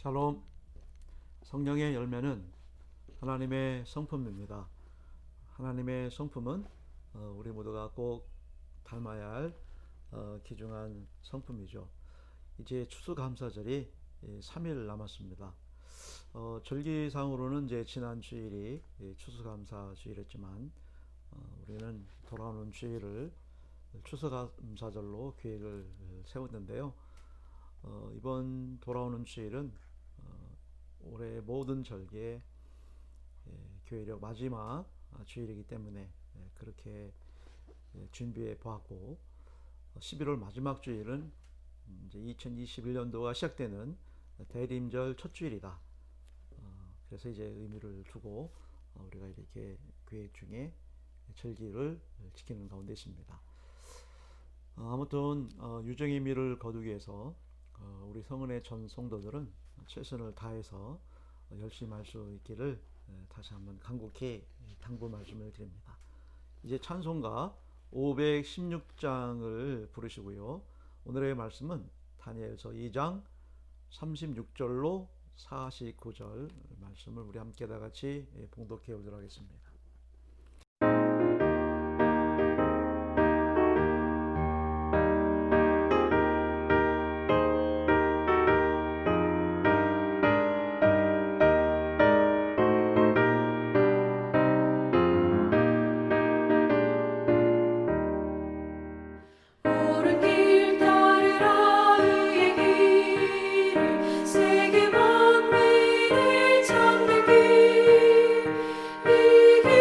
샬롬. 성령의 열매는 하나님의 성품입니다. 하나님의 성품은 우리 모두가 꼭 닮아야 할 귀중한 성품이죠. 이제 추수감사절이 3일 남았습니다. 절기상으로는 이제 지난 주일이 추수감사 주일이었지만 우리는 돌아오는 주일을 추수감사절로 계획을 세웠는데요. 이번 돌아오는 주일은 올해 모든 절기의 교회력 마지막 주일이기 때문에 그렇게 준비해 보았고, 11월 마지막 주일은 이제 2021년도가 시작되는 대림절 첫 주일이다. 그래서 이제 의미를 두고 우리가 이렇게 계획 중에 절기를 지키는 가운데 있습니다. 아무튼 유정의 미를 거두기 위해서 우리 성은의 전 성도들은 최선을 다해서 열심히 할 수 있기를 다시 한번 간곡히 당부 말씀을 드립니다. 이제 찬송가 516장을 부르시고요. 오늘의 말씀은 다니엘서 2장 36절로 49절 말씀을 우리 함께 다 같이 봉독해 보도록 하겠습니다. 이게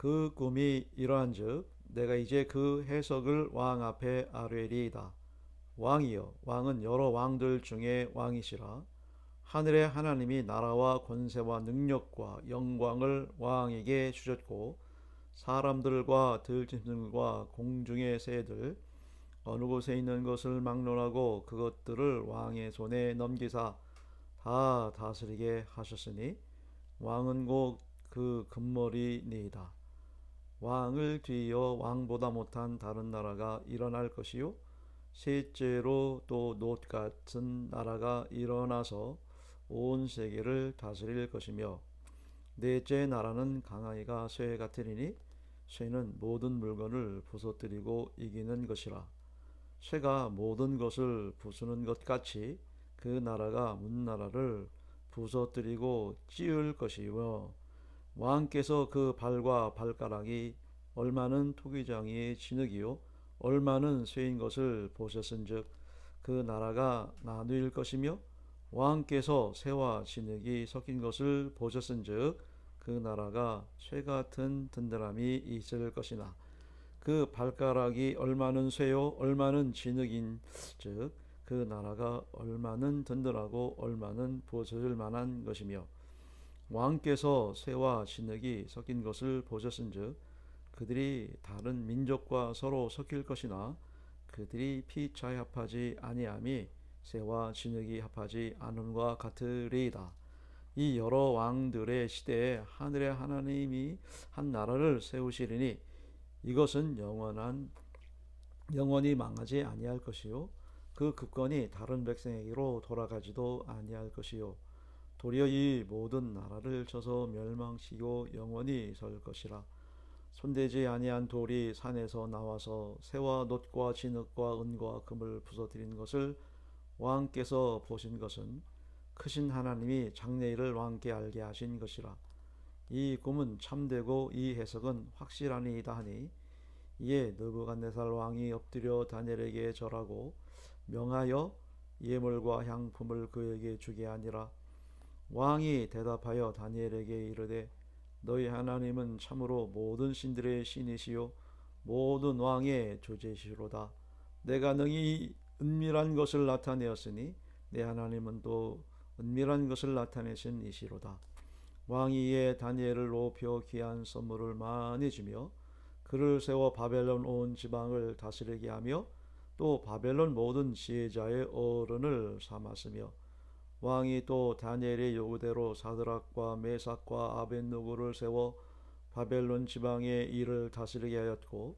그 꿈이 이러한즉 내가 이제 그 해석을 왕 앞에 아뢰리이다. 왕이여, 왕은 여러 왕들 중에 왕이시라. 하늘의 하나님이 나라와 권세와 능력과 영광을 왕에게 주셨고 사람들과 들짐승과 공중의 새들 어느 곳에 있는 것을 막론하고 그것들을 왕의 손에 넘기사 다 다스리게 하셨으니 왕은 곧 그 금머리니이다. 왕을 뒤이어 왕보다 못한 다른 나라가 일어날 것이요 셋째로 또 놋 같은 나라가 일어나서 온 세계를 다스릴 것이며 넷째 나라는 강하기가 쇠 같으리니 쇠는 모든 물건을 부서뜨리고 이기는 것이라. 쇠가 모든 것을 부수는 것 같이 그 나라가 문나라를 부서뜨리고 찌을 것이며 왕께서 그 발과 발가락이 얼마는 토기장이의 진흙이요 얼마는 쇠인 것을 보셨은즉 그 나라가 나누일 것이며 왕께서 쇠와 진흙이 섞인 것을 보셨은즉 그 나라가 쇠 같은 든든함이 있을 것이나 그 발가락이 얼마는 쇠요 얼마는 진흙인즉 그 나라가 얼마는 든든하고 얼마는 부서질 만한 것이며 왕께서 쇠와 진흙이 섞인 것을 보셨은즉 그들이 다른 민족과 서로 섞일 것이나 그들이 피차에 합하지 아니함이 쇠와 진흙이 합하지 않음과 같으리이다. 이 여러 왕들의 시대에 하늘의 하나님이 한 나라를 세우시리니 이것은 영원히 망하지 아니할 것이요 그 국권이 다른 백성에게로 돌아가지도 아니할 것이요 도리어 이 모든 나라를 쳐서 멸망시키고 영원히 설 것이라. 손대지 아니한 돌이 산에서 나와서 새와 놋과 진흙과 은과 금을 부서뜨린 것을 왕께서 보신 것은 크신 하나님이 장래일을 왕께 알게 하신 것이라. 이 꿈은 참되고 이 해석은 확실하니이다 하니 이에 느부갓네살 왕이 엎드려 다니엘에게 절하고 명하여 예물과 향품을 그에게 주게 하니라. 왕이 대답하여 다니엘에게 이르되 너희 하나님은 참으로 모든 신들의 신이시요 모든 왕의 조제시로다. 내가 능히 은밀한 것을 나타내었으니 내 하나님은 또 은밀한 것을 나타내신 이시로다. 왕이 이에 다니엘을 높여 귀한 선물을 많이 주며 그를 세워 바벨론 온 지방을 다스리게 하며 또 바벨론 모든 지혜자의 어른을 삼았으며 왕이 또 다니엘의 요구대로 사드락과 메삭과 아벳느고를 세워 바벨론 지방의 일을 다스리게 하였고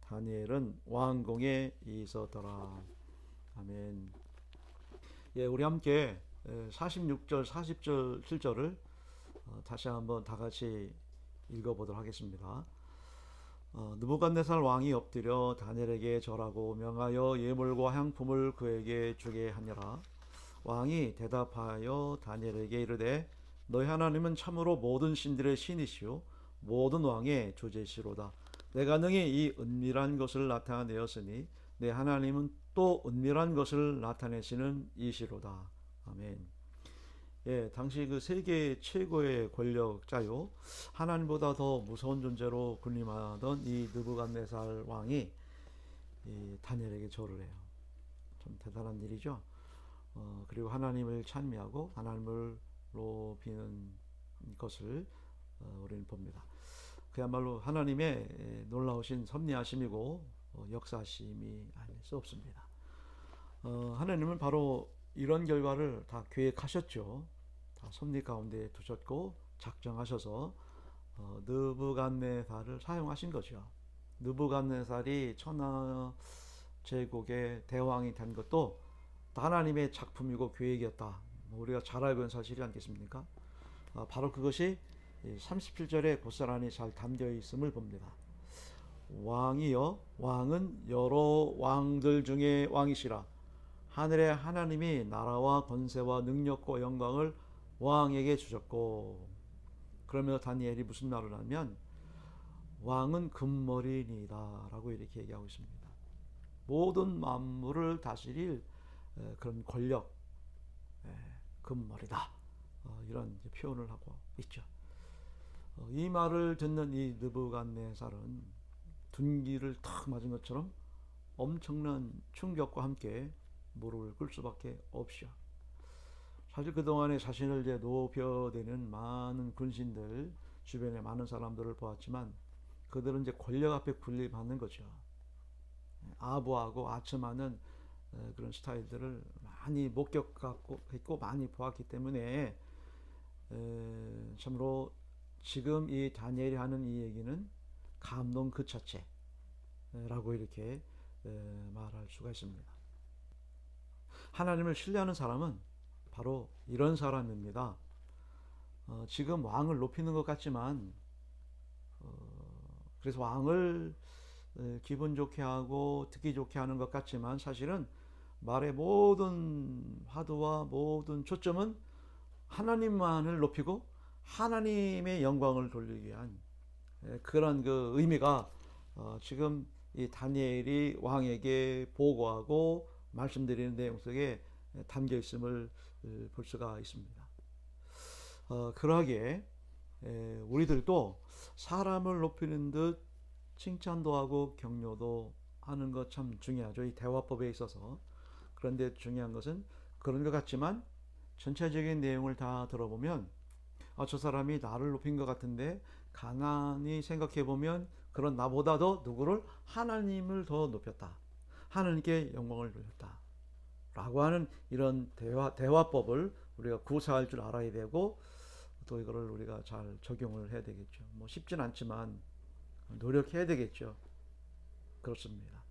다니엘은 왕궁에 있었더라. 아멘. 예, 우리 함께 46절, 40절, 7절을 다시 한번 다 같이 읽어보도록 하겠습니다. 느부갓네살 왕이 엎드려 다니엘에게 절하고 명하여 예물과 향품을 그에게 주게 하니라. 왕이 대답하여 다니엘에게 이르되 너희 하나님은 참으로 모든 신들의 신이시요 모든 왕의 조제시로다. 내가 능히 이 은밀한 것을 나타내었으니 내 하나님은 또 은밀한 것을 나타내시는 이시로다. 아멘. 예, 당시 그 세계 최고의 권력자요 하나님보다 더 무서운 존재로 군림하던 이 느부갓네살 왕이 이 다니엘에게 절을 해요. 좀 대단한 일이죠. 그리고 하나님을 찬미하고 하나님을 높이는 것을 우리는 봅니다. 그야말로 하나님의 놀라우신 섭리하심이고 역사하심이 아닐 수 없습니다. 하나님은 바로 이런 결과를 다 계획하셨죠. 다 섭리 가운데 두셨고 작정하셔서 느부갓네살을 사용하신 거죠. 느부갓네살이 천하 제국의 대왕이 된 것도 하나님의 작품이고 계획이었다. 우리가 잘 알고 있는 사실이 아니겠습니까? 바로 그것이 37절에 고스란히 잘 담겨 있음을 봅니다. 왕이여 왕은 여러 왕들 중에 왕이시라. 하늘의 하나님이 나라와 권세와 능력과 영광을 왕에게 주셨고, 그러면서 다니엘이 무슨 말을 하면 왕은 금머리니이다 라고 이렇게 얘기하고 있습니다. 모든 만물을 다스릴 그런 권력, 금머리다, 이런 표현을 하고 있죠. 이 말을 듣는 이 느부갓네살은 둔기를 탁 맞은 것처럼 엄청난 충격과 함께 무릎을 꿇을 수밖에 없죠. 사실 그동안에 자신을 이제 높여대는 많은 군신들, 주변에 많은 사람들을 보았지만 그들은 이제 권력 앞에 군림하는 거죠. 아부하고 아첨하는 그런 스타일들을 많이 목격했고 많이 보았기 때문에 참으로 지금 이 다니엘이 하는 이 얘기는 감동 그 자체라고 이렇게 말할 수가 있습니다. 하나님을 신뢰하는 사람은 바로 이런 사람입니다. 지금 왕을 높이는 것 같지만 그래서 왕을 기분 좋게 하고 듣기 좋게 하는 것 같지만 사실은 말의 모든 화두와 모든 초점은 하나님만을 높이고 하나님의 영광을 돌리기 위한 그런 그 의미가 지금 이 다니엘이 왕에게 보고하고 말씀드리는 내용 속에 담겨 있음을 볼 수가 있습니다. 그러하기에 우리들도 사람을 높이는 듯 칭찬도 하고 격려도 하는 것 참 중요하죠. 이 대화법에 있어서. 그런데 중요한 것은 그런 것 같지만 전체적인 내용을 다 들어보면 저 사람이 나를 높인 것 같은데 가만히 생각해 보면 그런 나보다도 누구를 하나님을 더 높였다. 하나님께 영광을 돌렸다. 라고 하는 이런 대화법을 우리가 구사할 줄 알아야 되고 또 이거를 우리가 잘 적용을 해야 되겠죠. 뭐 쉽진 않지만 노력해야 되겠죠. 그렇습니다.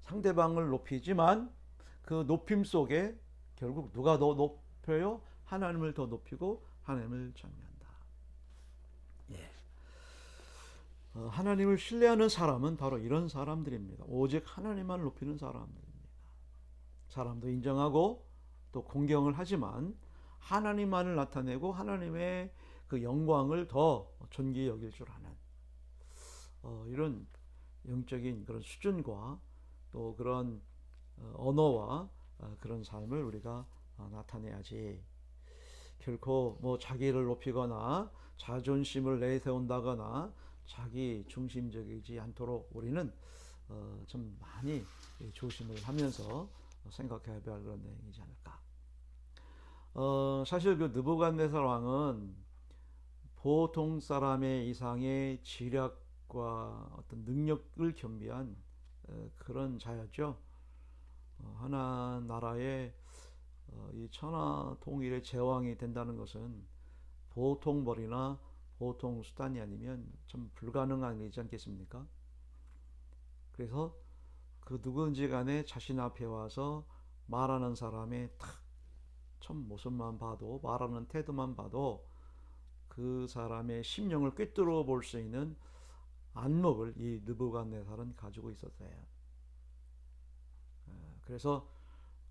상대방을 높이지만 그 높임 속에 결국 누가 더 높여요? 하나님을 더 높이고 하나님을 찬미한다. 예. 하나님을 신뢰하는 사람은 바로 이런 사람들입니다. 오직 하나님만 높이는 사람들입니다. 사람도 인정하고 또 공경을 하지만 하나님만을 나타내고 하나님의 그 영광을 더 존귀히 여길 줄 아는 이런 영적인 그런 수준과 또 그런 언어와 그런 삶을 우리가 나타내야지. 결코 뭐 자기를 높이거나 자존심을 내세운다거나 자기 중심적이지 않도록 우리는 좀 많이 조심을 하면서 생각해야 할 그런 내용이지 않을까. 사실 그 느부갓네살 왕은 보통 사람의 이상의 지략과 어떤 능력을 겸비한 그런 자였죠. 하나 나라의 이 천하 통일의 제왕이 된다는 것은 보통 벌이나 보통 수단이 아니면 참 불가능한 일이지 않겠습니까? 그래서 그 누구든지 간에 자신 앞에 와서 말하는 사람의 탁 참 모습만 봐도 말하는 태도만 봐도 그 사람의 심령을 꿰뚫어 볼 수 있는 안목을 이 느부갓네살은 가지고 있었어요. 그래서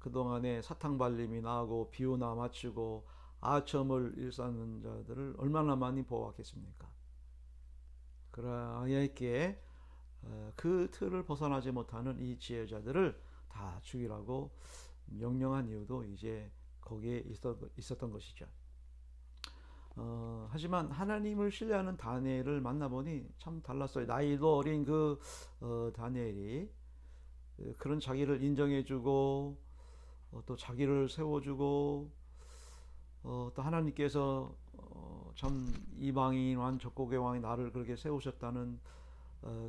그동안에 사탕발림이 나오고 비유나 맞추고 아첨을 일삼는 자들을 얼마나 많이 보았겠습니까? 그러하였기에 그 틀을 벗어나지 못하는 이 지혜자들을 다 죽이라고 명령한 이유도 이제 거기에 있었던 것이죠. 하지만 하나님을 신뢰하는 다니엘을 만나보니 참 달랐어요. 나이도 어린 그 다니엘이 그런 자기를 인정해주고 또 자기를 세워주고 또 하나님께서 참 이방인 왕 적국의 왕이 나를 그렇게 세우셨다는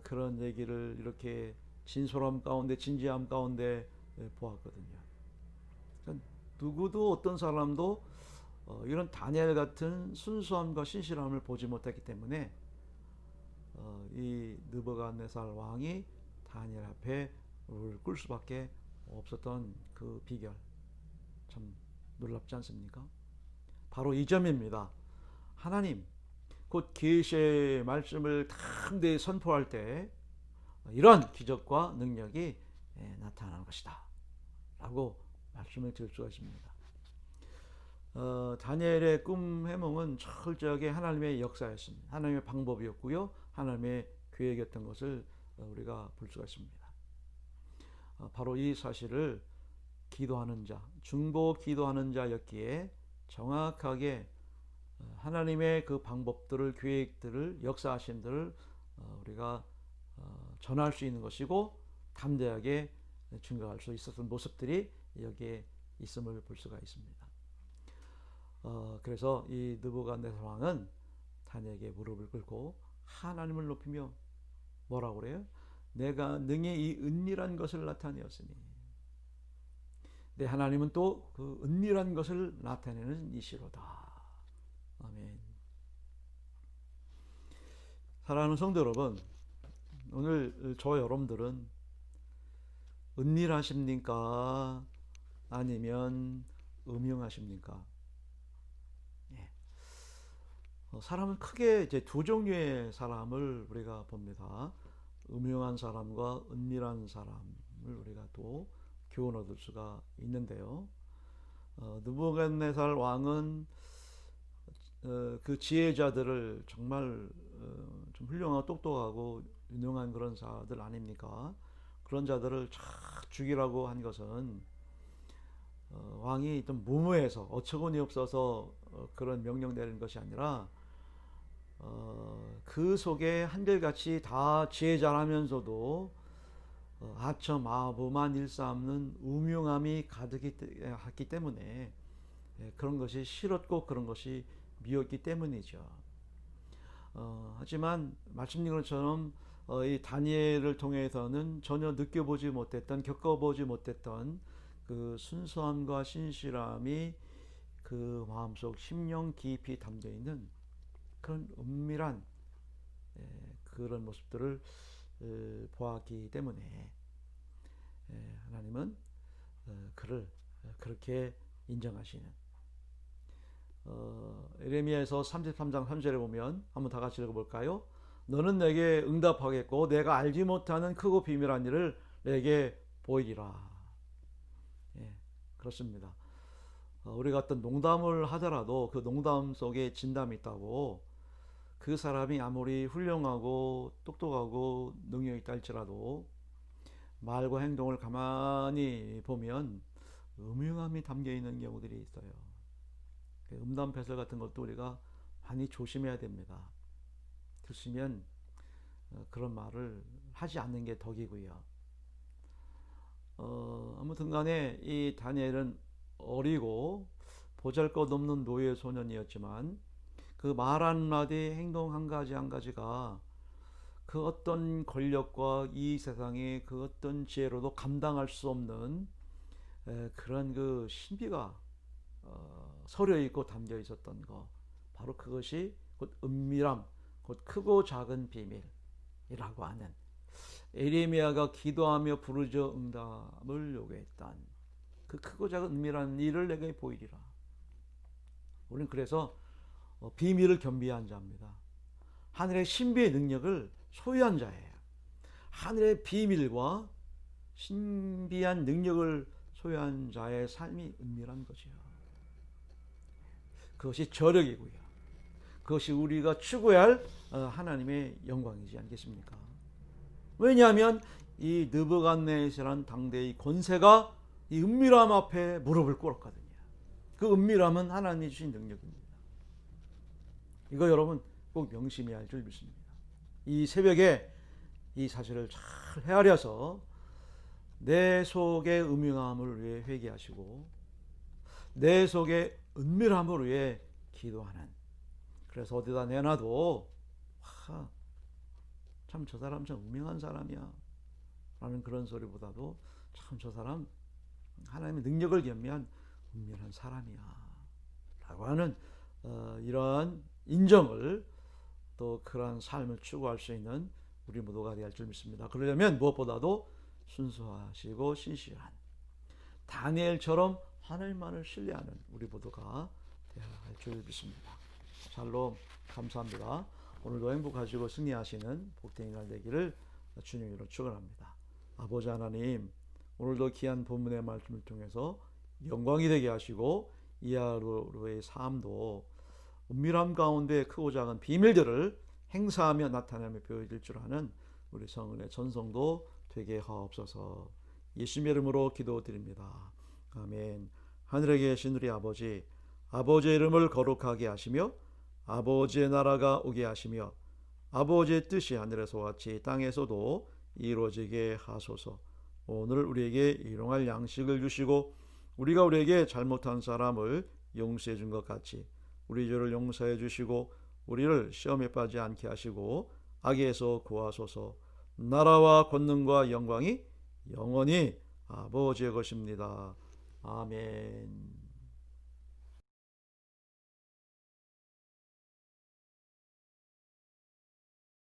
그런 얘기를 이렇게 진솔함 가운데 진지함 가운데 보았거든요. 그러니까 누구도 어떤 사람도 이런 다니엘 같은 순수함과 신실함을 보지 못했기 때문에 이 느부갓네살 왕이 다니엘 앞에 무릎을 꿇을 수밖에 없었던 그 비결 참 놀랍지 않습니까? 바로 이 점입니다. 하나님 곧 계시의 말씀을 담대히 선포할 때 이런 기적과 능력이 나타나는 것이다 라고 말씀을 드릴 수가 있습니다. 다니엘의 꿈 해몽은 철저하게 하나님의 역사였습니다. 하나님의 방법이었고요. 하나님의 계획이었던 것을 우리가 볼 수가 있습니다. 바로 이 사실을 기도하는 자, 중보 기도하는 자였기에 정확하게 하나님의 그 방법들을, 계획들을, 역사하심들을 우리가 전할 수 있는 것이고 담대하게 증거할 수 있었던 모습들이 여기에 있음을 볼 수가 있습니다. 그래서 이 느부갓네살 왕은 다니엘에게 무릎을 꿇고 하나님을 높이며 뭐라고 그래요? 내가 능히 이 은밀한 것을 나타내었으니 내 하나님은 또 그 은밀한 것을 나타내는 이시로다. 아멘. 사랑하는 성도 여러분, 오늘 저와 여러분들은 은밀하십니까? 아니면 음흉하십니까? 예. 사람은 크게 이제 두 종류의 사람을 우리가 봅니다. 음흉한 사람과 은밀한 사람을 우리가 또 교훈 얻을 수가 있는데요. 느부갓네살 왕은 그 지혜자들을 정말 좀 훌륭하고 똑똑하고 유능한 그런 자들 아닙니까? 그런 자들을 착 죽이라고 한 것은 왕이 좀 무모해서 어처구니 없어서 그런 명령 내린 것이 아니라 그 속에 한결같이 다 지혜자라면서도 아첨 아부만 일삼는 우명함이 가득했기 때문에 그런 것이 싫었고 그런 것이 미웠기 때문이죠. 하지만 말씀드린 것처럼 이 다니엘을 통해서는 전혀 느껴보지 못했던, 겪어보지 못했던 그 순수함과 신실함이 그 마음속 심령 깊이 담겨 있는 그런 은밀한 그런 모습들을 보았기 때문에 하나님은 그를 그렇게 인정하시는, 예레미야에서 33장 3절에 보면 한번 다 같이 읽어볼까요? 너는 내게 응답하겠고 내가 알지 못하는 크고 비밀한 일을 내게 보이리라. 예, 그렇습니다. 우리가 어떤 농담을 하더라도 그 농담 속에 진담이 있다고, 그 사람이 아무리 훌륭하고 똑똑하고 능력이 있다 할지라도 말과 행동을 가만히 보면 음흉함이 담겨 있는 경우들이 있어요. 음담 패설 같은 것도 우리가 많이 조심해야 됩니다. 드시면 그런 말을 하지 않는 게 덕이고요. 아무튼 간에 이 다니엘은 어리고 보잘것없는 노예 소년이었지만 그 말 한마디, 행동 한 가지 한 가지가 그 어떤 권력과 이 세상의 그 어떤 지혜로도 감당할 수 없는 그런 그 신비가 서려 있고 담겨 있었던 것, 바로 그것이 곧 은밀함, 곧 크고 작은 비밀이라고 하는, 에레미야가 기도하며 부르짖어 응답을 요구했던 그 크고 작은 은밀한 일을 내게 보이리라. 우리는 그래서 비밀을 겸비한 자입니다. 하늘의 신비의 능력을 소유한 자예요. 하늘의 비밀과 신비한 능력을 소유한 자의 삶이 은밀한 것이요. 그것이 저력이고요. 그것이 우리가 추구해야 할 하나님의 영광이지 않겠습니까? 왜냐하면 이 느부갓네살이라는 당대의 권세가 이 은밀함 앞에 무릎을 꿇었거든요. 그 은밀함은 하나님이 주신 능력입니다. 이거 여러분 꼭 명심해야 할 줄 믿습니다. 이 새벽에 이 사실을 잘 헤아려서 내 속의 음흉함을 위해 회개하시고 내 속의 은밀함을 위해 기도하는, 그래서 어디다 내놔도 참 저 사람 참 음흉한 사람이야 라는 그런 소리보다도 참 저 사람 하나님의 능력을 겸비한 은밀한 사람이야 라고 하는 이러한 인정을, 또 그러한 삶을 추구할 수 있는 우리 모두가 되어야 할 줄 믿습니다. 그러려면 무엇보다도 순수하시고 신실한 다니엘처럼 하나님만을 신뢰하는 우리 모두가 되어야 할 줄 믿습니다. 샬롬, 감사합니다. 오늘도 행복하시고 승리하시는 복된 날 되기를 주님으로 축원합니다. 아버지 하나님, 오늘도 귀한 본문의 말씀을 통해서 영광이 되게 하시고 이 하루의 삶도 은밀함 가운데 크고 작은 비밀들을 행사하며 나타내며 보여질 줄 아는 우리 성은의 전성도 되게 하옵소서. 예수님의 이름으로 기도드립니다. 아멘. 하늘에 계신 우리 아버지, 아버지의 이름을 거룩하게 하시며 아버지의 나라가 오게 하시며 아버지의 뜻이 하늘에서 같이 땅에서도 이루어지게 하소서. 오늘 우리에게 일용할 양식을 주시고 우리가 우리에게 잘못한 사람을 용서해 준 것 같이 우리 죄를 용서해 주시고 우리를 시험에 빠지지 않게 하시고 악에서 구하소서. 나라와 권능과 영광이 영원히 아버지의 것입니다. 아멘.